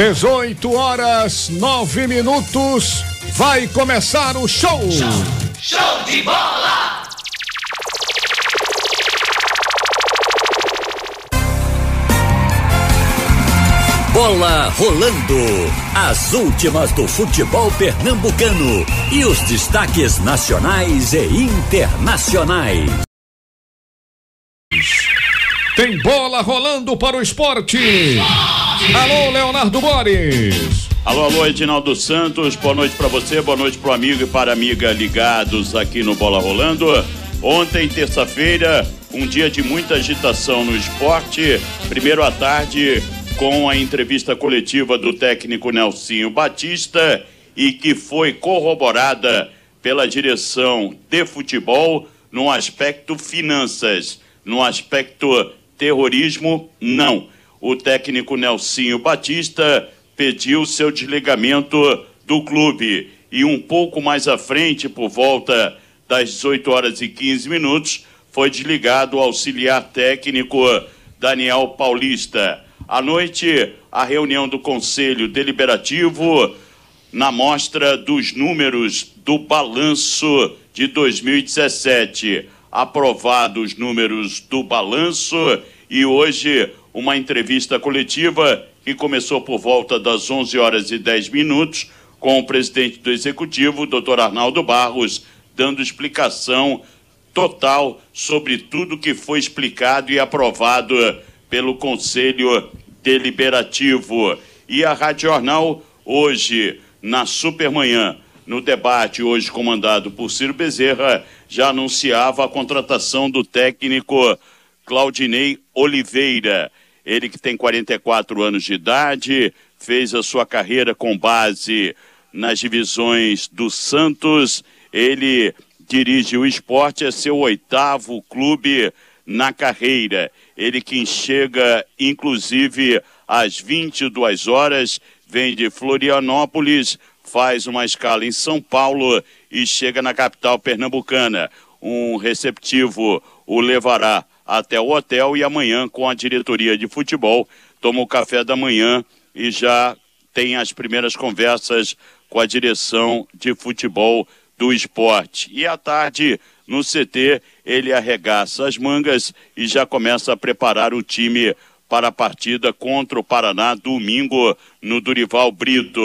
18h09. Vai começar o show. Show de bola. Bola rolando. As últimas do futebol pernambucano e os destaques nacionais e internacionais. Tem bola rolando para o esporte. Alô, Leonardo Boris. Alô, Edinaldo Santos, boa noite para você, boa noite pro amigo e para a amiga ligados aqui no Bola Rolando. Ontem, terça-feira, um dia de muita agitação no esporte. Primeiro à tarde, com a entrevista coletiva do técnico Nelsinho Batista e que foi corroborada pela direção de futebol no aspecto finanças, no aspecto terrorismo, não. O técnico Nelsinho Batista pediu seu desligamento do clube e um pouco mais à frente, por volta das 18h15, foi desligado o auxiliar técnico Daniel Paulista. À noite, a reunião do Conselho Deliberativo na mostra dos números do balanço de 2017. Aprovados os números do balanço e hoje uma entrevista coletiva que começou por volta das 11h10 com o presidente do Executivo, Dr. Arnaldo Barros, dando explicação total sobre tudo que foi explicado e aprovado pelo Conselho Deliberativo. E a Rádio Jornal, hoje, na Supermanhã, no debate hoje comandado por Ciro Bezerra, já anunciava a contratação do técnico Claudinei Oliveira. Ele que tem 44 anos de idade, fez a sua carreira com base nas divisões do Santos. Ele dirige o Sport, é seu 8º clube na carreira. Ele que chega, inclusive, às 22 horas, vem de Florianópolis, faz uma escala em São Paulo e chega na capital pernambucana. Um receptivo o levará até o hotel e amanhã, com a diretoria de futebol, toma o café da manhã e já tem as primeiras conversas com a direção de futebol do Sport. E à tarde, no CT, ele arregaça as mangas e já começa a preparar o time para a partida contra o Paraná, domingo, no Durival Brito.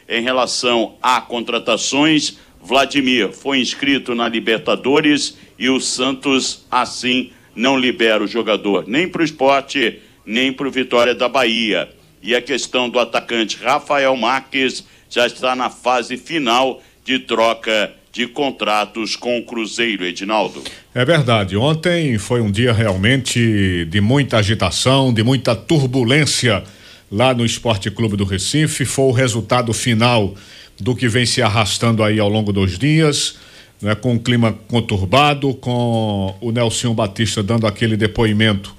Em relação a contratações, Vladimir foi inscrito na Libertadores e o Santos, assim, não libera o jogador nem para o Sport, nem para o Vitória da Bahia. E a questão do atacante Rafael Marques já está na fase final de troca de contratos com o Cruzeiro, Edinaldo. É verdade, ontem foi um dia realmente de muita agitação, de muita turbulência lá no Esporte Clube do Recife. Foi o resultado final do que vem se arrastando aí ao longo dos dias, né, com um clima conturbado, com o Nelsinho Batista dando aquele depoimento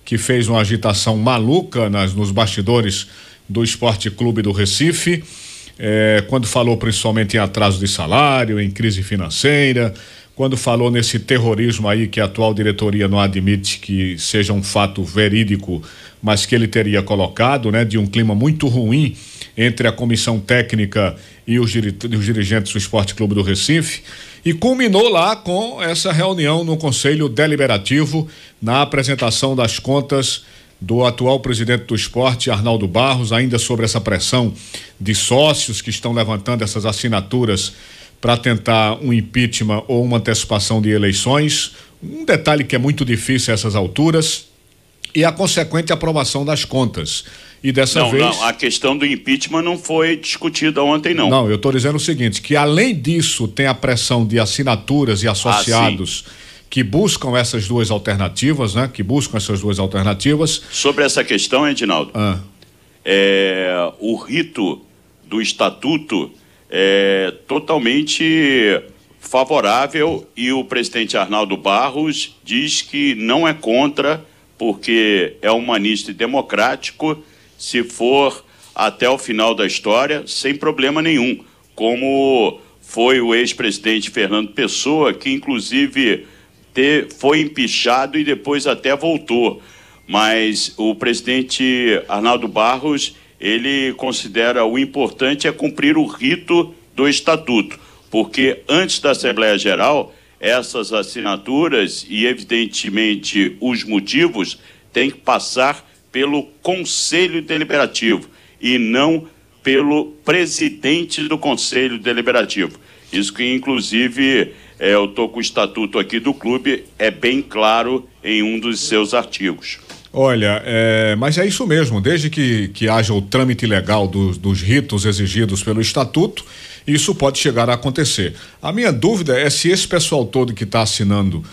que fez uma agitação maluca nos bastidores do Esporte Clube do Recife, quando falou principalmente em atraso de salário, em crise financeira, quando falou nesse terrorismo aí que a atual diretoria não admite que seja um fato verídico, mas que ele teria colocado, né, de um clima muito ruim entre a comissão técnica e os dirigentes do Esporte Clube do Recife, e culminou lá com essa reunião no Conselho Deliberativo, na apresentação das contas do atual presidente do Esporte, Arnaldo Barros, ainda sobre essa pressão de sócios que estão levantando essas assinaturas para tentar um impeachment ou uma antecipação de eleições, um detalhe que é muito difícil a essas alturas, e a consequente aprovação das contas. E dessa vez... Não, a questão do impeachment não foi discutida ontem, não. Não, eu estou dizendo o seguinte, que além disso tem a pressão de assinaturas e associados que buscam essas duas alternativas, né? Sobre essa questão, Edinaldo, o rito do estatuto é totalmente favorável e o presidente Arnaldo Barros diz que não é contra, porque é humanista e democrático, se for até o final da história, sem problema nenhum, como foi o ex-presidente Fernando Pessoa, que inclusive foi empichado e depois até voltou. Mas o presidente Arnaldo Barros, ele considera o importante é cumprir o rito do estatuto, porque antes da Assembleia Geral, essas assinaturas e, evidentemente, os motivos têm que passar pelo Conselho Deliberativo e não pelo presidente do Conselho Deliberativo. Isso que, inclusive, eu estou com o estatuto aqui do clube, é bem claro em um dos seus artigos. Olha, mas é isso mesmo, desde que haja o trâmite legal dos ritos exigidos pelo estatuto, isso pode chegar a acontecer. A minha dúvida é se esse pessoal todo que está assinando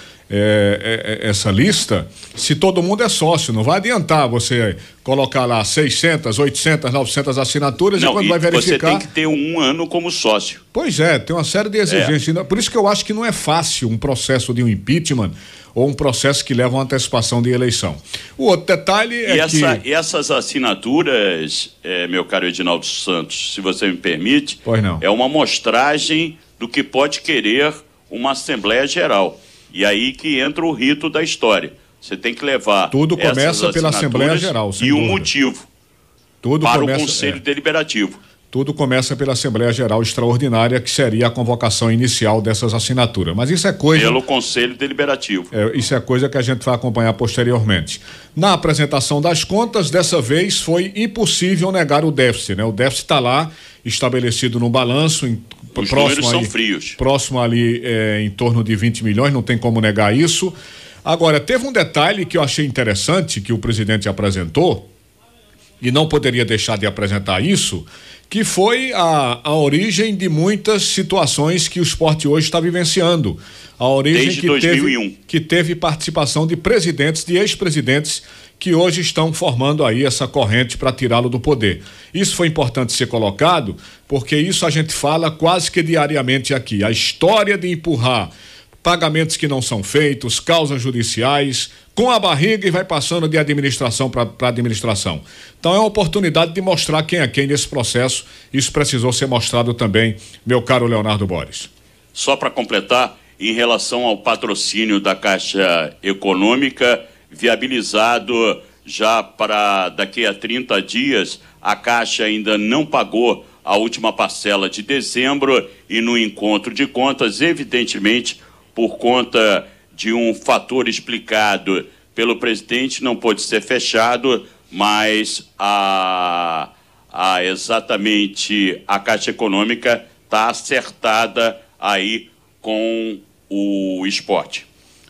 essa lista, se todo mundo é sócio, não vai adiantar você colocar lá 600, 800, 900 assinaturas não, e quando vai verificar... Você tem que ter 1 ano como sócio. Pois é, tem uma série de exigências. Por isso que eu acho que não é fácil um processo de um impeachment ou um processo que leva a uma antecipação de eleição. O outro detalhe E essas assinaturas, meu caro Edinaldo Santos, se você me permite, pois não, é uma amostragem do que pode querer uma Assembleia Geral. E aí que entra o rito da história. Você tem que levar... Tudo começa pela Assembleia Geral, sem dúvida. E o motivo para o Conselho Deliberativo. Tudo começa pela Assembleia Geral Extraordinária, que seria a convocação inicial dessas assinaturas. Mas isso é coisa... Pelo Conselho Deliberativo. Isso é coisa que a gente vai acompanhar posteriormente. Na apresentação das contas, dessa vez foi impossível negar o déficit, né? O déficit está lá, estabelecido no balanço, os números são frios. Próximo ali em torno de 20 milhões, não tem como negar isso. Agora, teve um detalhe que eu achei interessante, que o presidente apresentou, e não poderia deixar de apresentar isso, que foi a origem de muitas situações que o esporte hoje está vivenciando. A origem desde 2001. Que teve participação de presidentes, de ex-presidentes, que hoje estão formando aí essa corrente para tirá-lo do poder. Isso foi importante ser colocado, porque isso a gente fala quase que diariamente aqui. A história de empurrar pagamentos que não são feitos, causas judiciais, com a barriga e vai passando de administração para administração. Então é uma oportunidade de mostrar quem é quem nesse processo. Isso precisou ser mostrado também, meu caro Leonardo Boris. Só para completar, em relação ao patrocínio da Caixa Econômica, viabilizado já para daqui a 30 dias, a Caixa ainda não pagou a última parcela de dezembro e no encontro de contas, evidentemente, por conta de um fator explicado pelo presidente, não pode ser fechado, mas exatamente a Caixa Econômica está acertada aí com o esporte.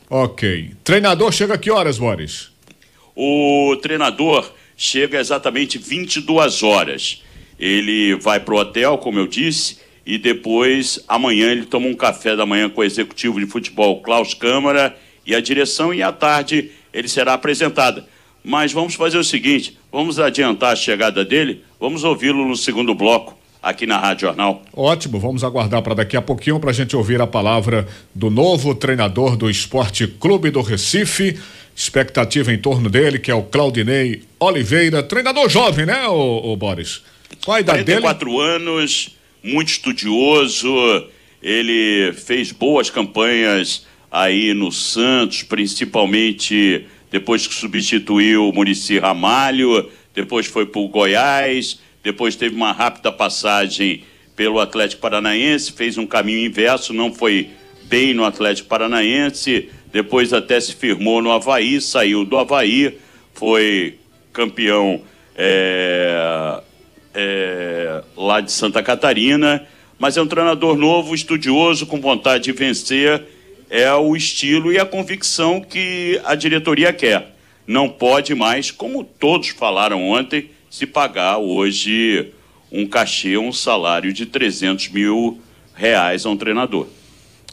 Ok. Treinador chega a que horas, Boris? O treinador chega exatamente 22 horas. Ele vai para o hotel, como eu disse, e depois, amanhã, ele toma um café da manhã com o executivo de futebol Klaus Câmara e a direção, e à tarde ele será apresentado. Mas vamos fazer o seguinte, vamos adiantar a chegada dele, vamos ouvi-lo no segundo bloco, aqui na Rádio Jornal. Ótimo, vamos aguardar para daqui a pouquinho para a gente ouvir a palavra do novo treinador do Esporte Clube do Recife. Expectativa em torno dele, que é o Claudinei Oliveira, treinador jovem, né, o Boris? Qual a idade dele? 44 anos, muito estudioso, ele fez boas campanhas aí no Santos, principalmente depois que substituiu o Muricy Ramalho, depois foi para o Goiás, depois teve uma rápida passagem pelo Atlético Paranaense, fez um caminho inverso, não foi bem no Atlético Paranaense, depois até se firmou no Avaí, saiu do Avaí, foi campeão lá de Santa Catarina, mas é um treinador novo, estudioso, com vontade de vencer, é o estilo e a convicção que a diretoria quer. Não pode mais, como todos falaram ontem, se pagar hoje um cachê, um salário de R$300 mil a um treinador.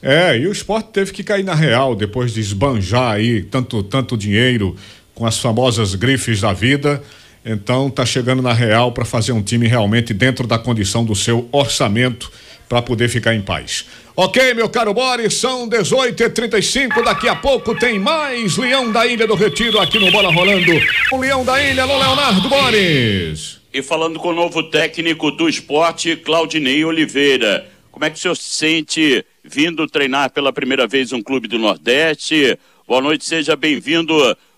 E o esporte teve que cair na real depois de esbanjar aí tanto dinheiro com as famosas grifes da vida. Então tá chegando na real para fazer um time realmente dentro da condição do seu orçamento para poder ficar em paz. Ok, meu caro Boris, são 18h35, daqui a pouco tem mais Leão da Ilha do Retiro aqui no Bola Rolando. O Leão da Ilha, alô Leonardo Boris. E falando com o novo técnico do esporte, Claudinei Oliveira, como é que o senhor se sente vindo treinar pela primeira vez um clube do Nordeste? Boa noite, seja bem-vindo,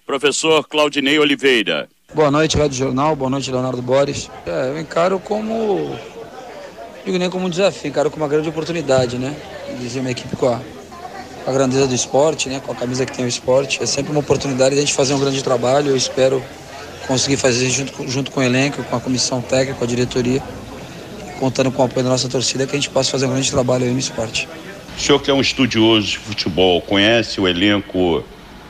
professor Claudinei Oliveira. Boa noite, Rádio Jornal. Boa noite, Leonardo Boris. Eu encaro como... digo nem como um desafio, encaro como uma grande oportunidade, né? Dirigir uma equipe com a grandeza do esporte, né? Com a camisa que tem o esporte. É sempre uma oportunidade de a gente fazer um grande trabalho. Eu espero conseguir fazer junto com o elenco, com a comissão técnica, com a diretoria, contando com o apoio da nossa torcida, que a gente possa fazer um grande trabalho aí no esporte. O senhor que é um estudioso de futebol, conhece o elenco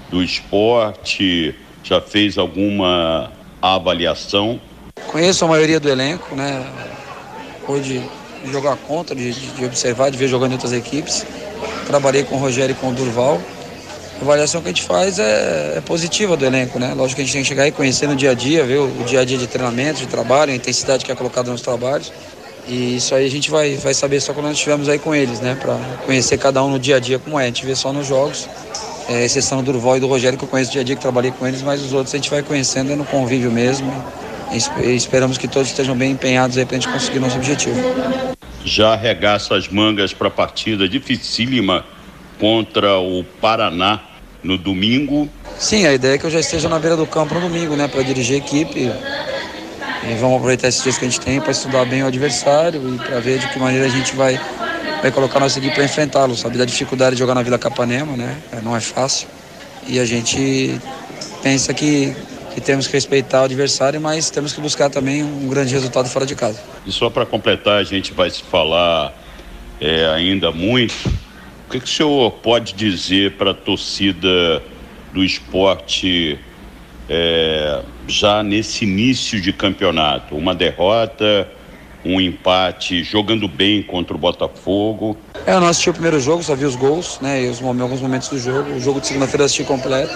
do esporte, já fez alguma avaliação? Conheço a maioria do elenco, né? Pude jogar contra, de observar, de ver jogando em outras equipes. Trabalhei com o Rogério e com o Durval. A avaliação que a gente faz é positiva do elenco, né? Lógico que a gente tem que chegar e conhecer no dia a dia, ver o dia a dia de treinamento, de trabalho, a intensidade que é colocada nos trabalhos. E isso aí a gente vai saber só quando nós estivermos aí com eles, né? Para conhecer cada um no dia a dia como é. A gente vê só nos jogos, exceção do Durval e do Rogério, que eu conheço no dia a dia, que trabalhei com eles, mas os outros a gente vai conhecendo no convívio mesmo. E esperamos que todos estejam bem empenhados aí para a gente conseguir nosso objetivo. Já arregaça as mangas para a partida dificílima contra o Paraná no domingo? Sim, a ideia é que eu já esteja na beira do campo no domingo, né? Para dirigir a equipe. E vamos aproveitar esses dias que a gente tem para estudar bem o adversário e para ver de que maneira a gente vai colocar nossa equipe para enfrentá-lo. Sabe da dificuldade de jogar na Vila Capanema, né? Não é fácil. E a gente pensa que temos que respeitar o adversário, mas temos que buscar também um grande resultado fora de casa. E só para completar, a gente vai se falar ainda muito. O que o senhor pode dizer para a torcida do esporte já nesse início de campeonato? Uma derrota, um empate, jogando bem contra o Botafogo. Eu não assisti o primeiro jogo, só vi os gols, né? E alguns momentos do jogo. O jogo de segunda-feira eu assisti completo.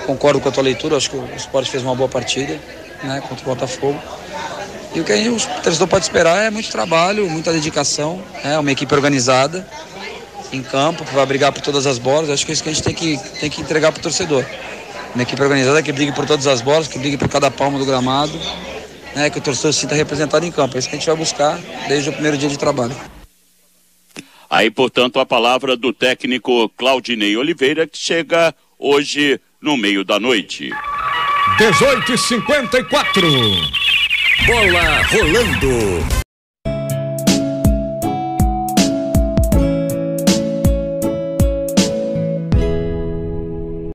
Concordo com a tua leitura, acho que o esporte fez uma boa partida, né? Contra o Botafogo. E o que o torcedor pode esperar é muito trabalho, muita dedicação, uma equipe organizada em campo, que vai brigar por todas as bolas. Acho que é isso que a gente tem que entregar para o torcedor. Uma equipe organizada que brigue por todas as bolas, que brigue por cada palma do gramado, né, que o torcedor se sinta representado em campo. É isso que a gente vai buscar desde o primeiro dia de trabalho. Aí, portanto, a palavra do técnico Claudinei Oliveira, que chega hoje no meio da noite. 18h54. Bola rolando.